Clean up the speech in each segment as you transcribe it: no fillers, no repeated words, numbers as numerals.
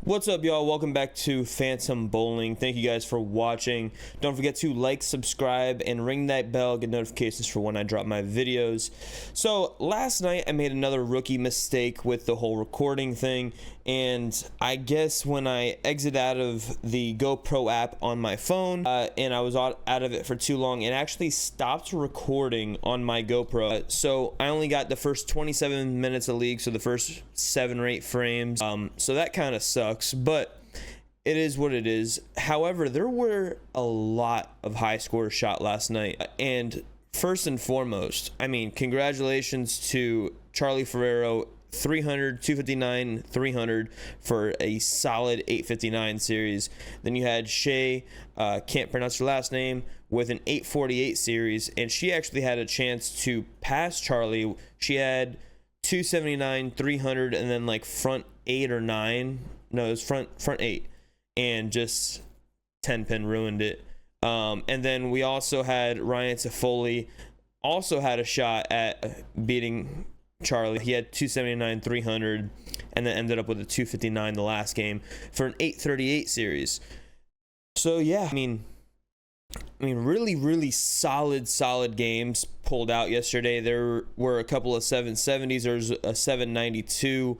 What's up, y'all? Welcome back to Phantom Bowling. Thank you guys for watching. Don't forget to like, subscribe, and ring that bell, get notifications for when I drop my videos. So last night I made another rookie mistake with the whole recording thing, and I guess when I exit out of the GoPro app on my phone and I was out of it for too long, it actually stopped recording on my GoPro. So I only got the first 27 minutes of league, so the first 7 or 8 frames. So that kind of sucks, but it is what it is. However, there were a lot of high scores shot last night, and first and foremost, I mean, congratulations to Charlie Ferrero, 300, 259, 300 for a solid 859 series. Then you had Shay, can't pronounce her last name, with an 848 series, and she actually had a chance to pass Charlie. She had 279, 300, and then like front 8 or 9. No, it was front 8, and just 10 pin ruined it. And then we also had Ryan Toffoli also had a shot at beating Charlie. He had 279, 300, and then ended up with a 259 the last game for an 838 series. So yeah, I mean really solid games pulled out yesterday. There were a couple of 770s. There was a 792,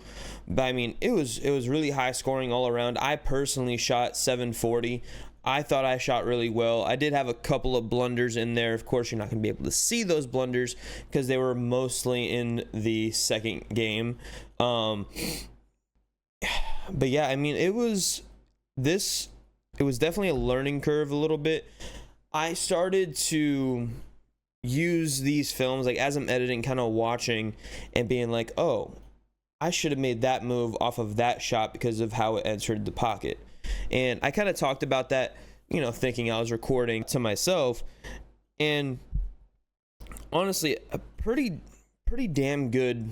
but I mean it was really high scoring all around. I personally shot 740. I thought I shot really well. I did have a couple of blunders in there. Of course, you're not going to be able to see those blunders because they were mostly in the second game. But yeah, I mean, it was definitely a learning curve a little bit. I started to use these films, like as I'm editing, kind of watching and being like, oh, I should have made that move off of that shot because of how it entered the pocket. And I kind of talked about that, thinking I was recording to myself. And honestly, a pretty damn good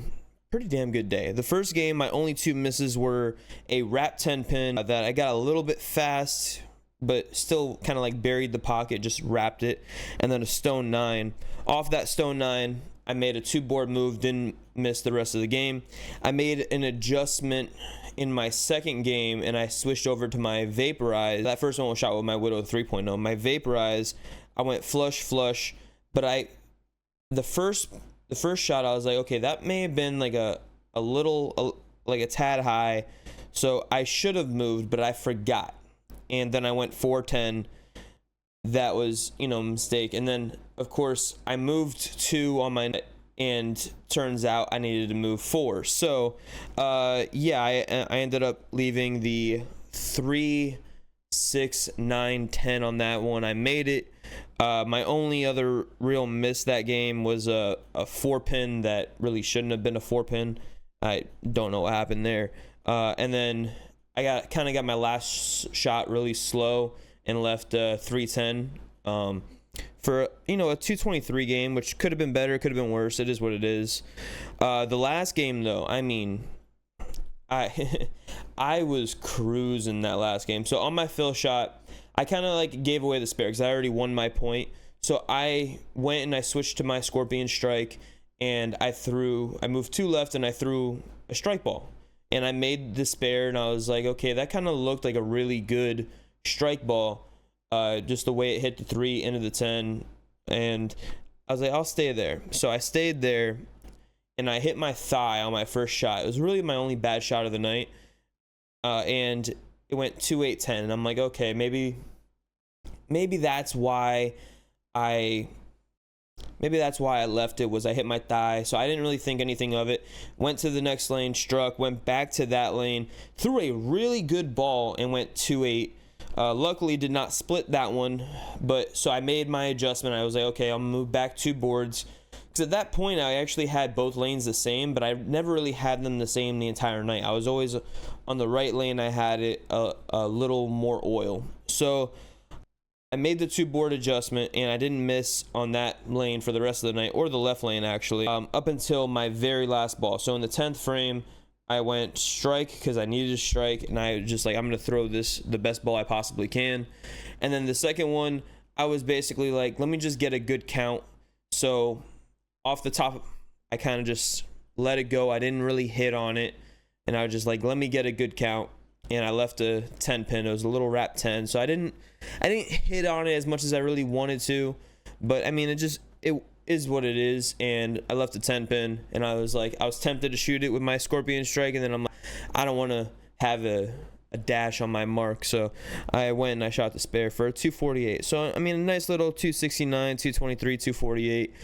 day. The first game, my only 2 misses were a wrap 10 pin that I got a little bit fast, but still kind of like buried the pocket, just wrapped it, and then a stone 9. Off that stone 9, I made a 2-board move, didn't miss the rest of the game. I made an adjustment in my second game, and I switched over to my vaporize. That first one was shot with my Widow 3.0. My vaporize, I went flush, but the first shot, I was like, okay, that may have been like a tad high, so I should have moved, but I forgot. And then I went 410. That was, a mistake. And then, of course, I moved 2 on my net, and turns out I needed to move 4. So, yeah, I ended up leaving the 3, 6, 9, 10 on that one. I made it. My only other real miss that game was a 4-pin that really shouldn't have been a 4-pin. I don't know what happened there. And then I kind of got my last shot really slow and left 310 for a 223 game, which could have been better, could have been worse. It is what it is. The last game, though, I mean, I was cruising that last game. So on my fill shot, I kind of like gave away the spare because I already won my point. So I went and I switched to my Scorpion Strike, and I moved 2 left, and I threw a strike ball. And I made the spare, and I was like, okay, that kind of looked like a really good strike ball, just the way it hit the 3 into the 10. And I was like, I'll stay there. So I stayed there, and I hit my thigh on my first shot. It was really my only bad shot of the night, and it went 2-8-10. And I'm like, okay, maybe that's why I left it, was I hit my thigh. So I didn't really think anything of it. Went to the next lane, struck, went back to that lane, threw a really good ball, and went 2-8. Luckily did not split that one, but so I made my adjustment. I was like, okay, I'll move back 2 boards. Because at that point, I actually had both lanes the same, but I never really had them the same the entire night. I was always on the right lane. I had it a little more oil. So I made the 2-board adjustment, and I didn't miss on that lane for the rest of the night, or the left lane actually, up until my very last ball. So in the 10th frame, I went strike because I needed to strike, and I was just like, I'm going to throw this the best ball I possibly can. And then the second one, I was basically like, let me just get a good count. So off the top, I kind of just let it go. I didn't really hit on it, and I was just like, let me get a good count. and I left a 10 pin. It was a little wrap 10, so I didn't hit on it as much as I really wanted to, but I mean, it is what it is. And I left a 10 pin, and I was tempted to shoot it with my Scorpion Strike, and then I'm like, I don't want to have a dash on my mark, so I went and I shot the spare for a 248. So I mean, a nice little 269, 223, 248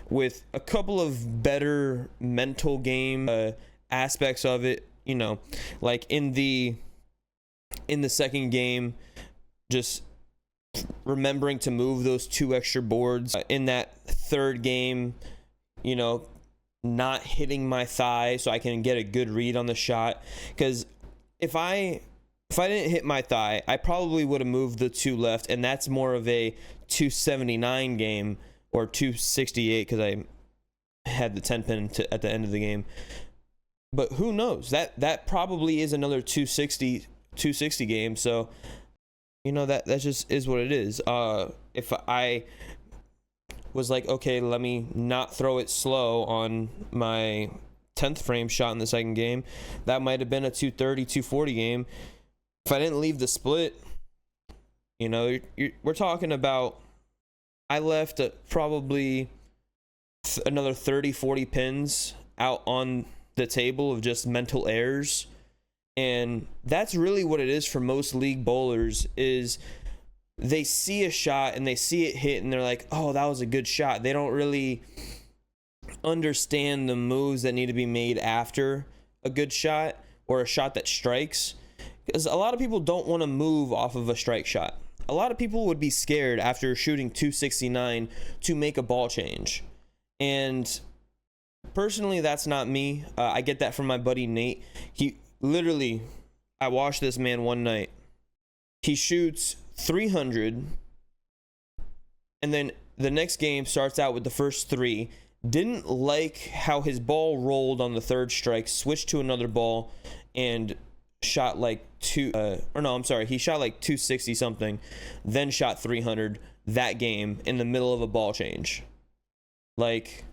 with a couple of better mental game aspects of it, you know, like in the second game, just remembering to move those 2 extra boards. In that third game, you know, not hitting my thigh so I can get a good read on the shot, because if I didn't hit my thigh, I probably would have moved the 2 left, and that's more of a 279 game or 268 because I had the 10 pin at the end of the game. But who knows? That probably is another 260 game. So, you know, that just is what it is. If I was like, okay, let me not throw it slow on my 10th frame shot in the second game, that might have been a 230, 240 game. If I didn't leave the split, you know, we're talking about, I left probably another 30, 40 pins out on the table of just mental errors. And that's really what it is for most league bowlers, is they see a shot and they see it hit and they're like, oh, that was a good shot. They don't really understand the moves that need to be made after a good shot or a shot that strikes. Because a lot of people don't want to move off of a strike shot. A lot of people would be scared after shooting 269 to make a ball change. And personally, that's not me. I get that from my buddy Nate. He literally, I watched this man one night. He shoots 300, and then the next game starts out with the first 3. Didn't like how his ball rolled on the third strike, switched to another ball, and shot like he shot like 260 something, then shot 300 that game in the middle of a ball change. Like,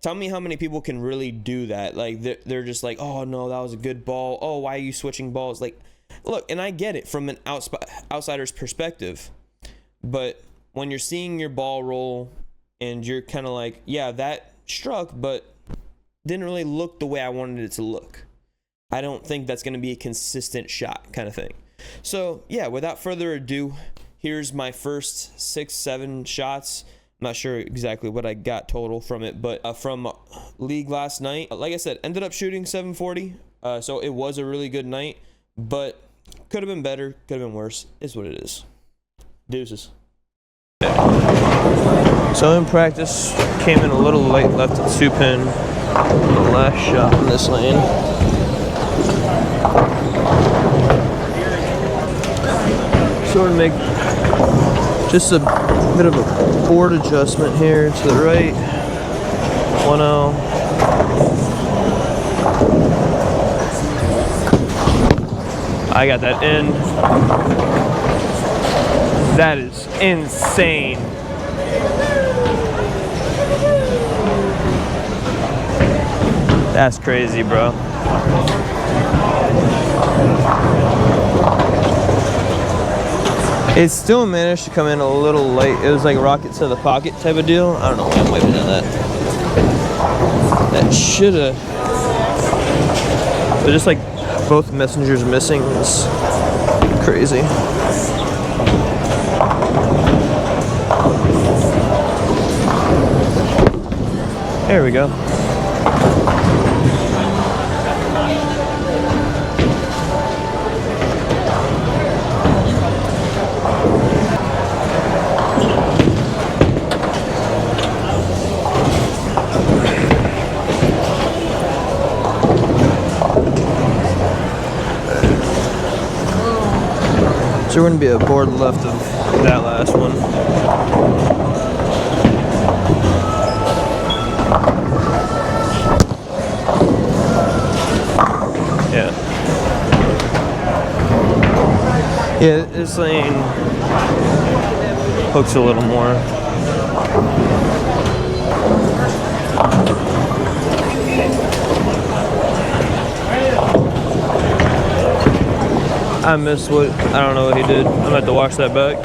tell me how many people can really do that. Like, they're just like, oh no, that was a good ball. Oh, why are you switching balls? Like, look, and I get it from an outsider's perspective, but when you're seeing your ball roll and you're kind of like, yeah, that struck, but didn't really look the way I wanted it to look, I don't think that's going to be a consistent shot kind of thing. So yeah, without further ado, here's my first 6-7 shots. I'm not sure exactly what I got total from it, but from league last night, like I said, ended up shooting 740. So it was a really good night, but could have been better, could have been worse. Is what it is. Deuces. So in practice, came in a little late, left a 2 pin, the last shot in this lane. Sort of make just a bit of a board adjustment here to the right. 1-0. I got that in. That is insane. That's crazy, bro. It still managed to come in a little late. It was like rocket to the pocket type of deal. I don't know why I'm waving at that. That shoulda. But just like both messengers missing is crazy. There we go. So we're going to be a board left of that last one. Yeah. Yeah, this lane hooks a little more. I missed what, I don't know what he did. I'm gonna have to watch that back.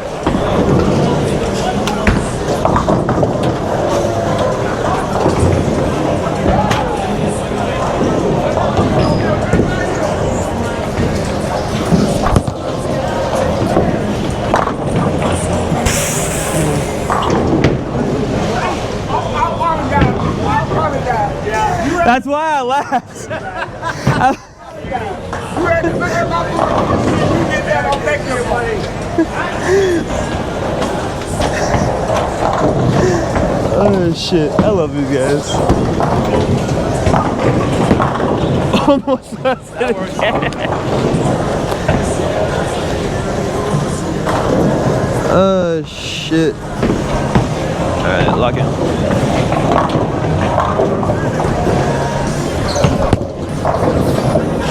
That's why I laughed. Oh shit, I love you guys. Almost lost it again. Oh shit. Alright, lock in.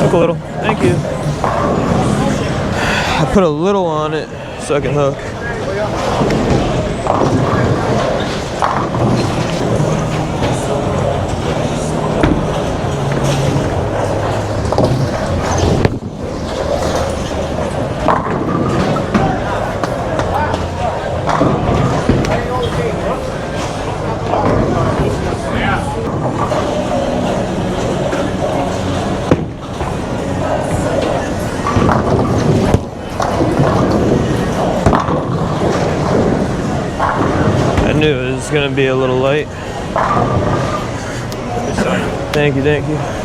Hook a little. Thank you. I put a little on it so I can hook. I knew it was gonna be a little light. Thank you, thank you.